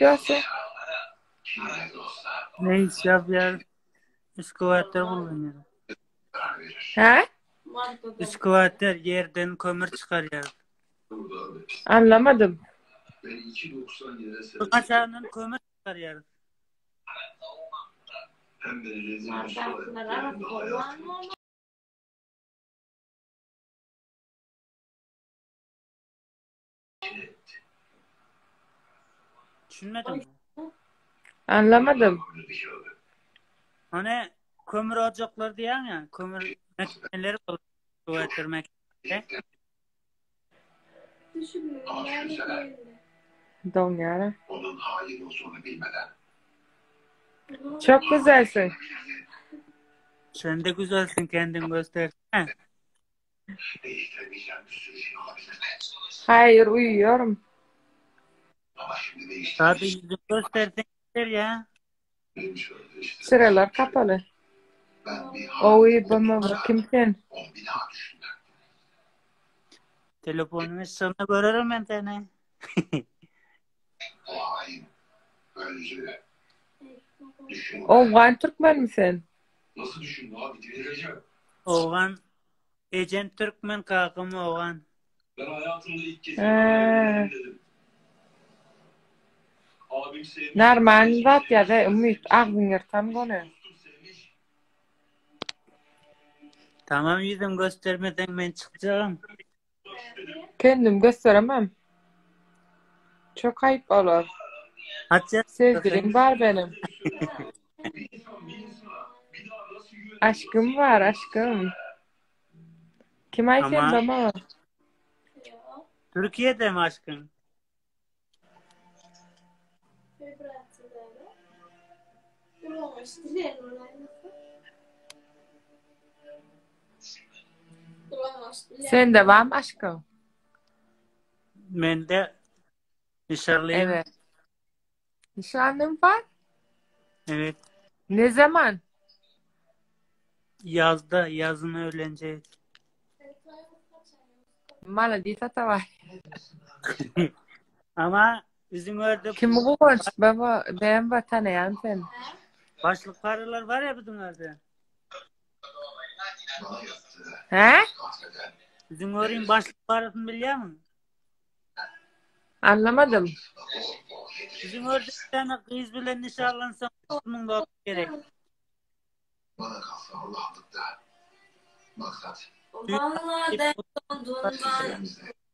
yapıyorsun? Ne iş yapıyor? Üsküvat'ta bulunuyor. He? Üsküvat'ta yerden kömür çıkarıyor. Anlamadım. Kaçağının kömür çıkarıyor. Düşünmedin mi? Anlamadım. Hani kömür ocakları diyen ya, kömür makineleri var. Üsküvat'ta makineleri. Don yani. Çok güzelsin. Sen de güzelsin, kendin göstersene. Hayır, uyuyorum. Hadi yüzünü göstersen yeter ya. Sıralar kapalı. Oy bana kimsin? Telefonumu sana görürüm ben seni. Oğlan Türkmen misin? Oğlan, Ecen Türkmen kakım oğlan. Narman zat ya da ümit ağzın yırtan konu. Tamam, yüzüm göstermeden ben çıkacağım. Kendim gösteremem. Çok ayıp olur. Hadi. Sevgilim var benim. Aşkım var, aşkım. Kim aysen Ama bana? Türkiye'de mi aşkın? Sen de var mı aşkım? Ben de nişanlıyım. Evet. Nişanlım var. Evet. Ne zaman? Yazda, yazın öğleneceğiz. Maladita tavay. Ama bizim orada Kim bu koç? Baba, ben tanıyan sen. başlık paralar var ya bizim orada. He? Bizim orada başlık parasını biliyor musun? Anlamadım. Bizim orada bir tane kız bile nişanlansam bunun da gerek. Vallahi de olduğundan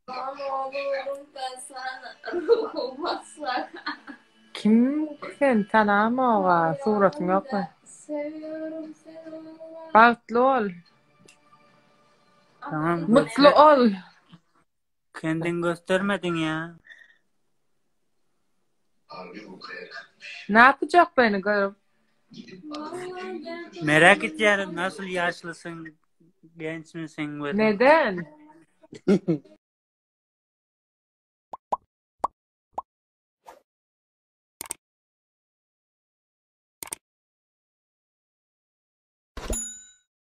oğlum ben sana ruhum basar. Kim sen tanıma o var? Suratın yok mu? Seviyorum seni vallahi. Baktlı ol. Tamam. Mutlu ol. Kendin göstermedin ya. Ne yapacak beni görüp? Merak ediyorum, nasıl yaşlısın, genç misin? Neden?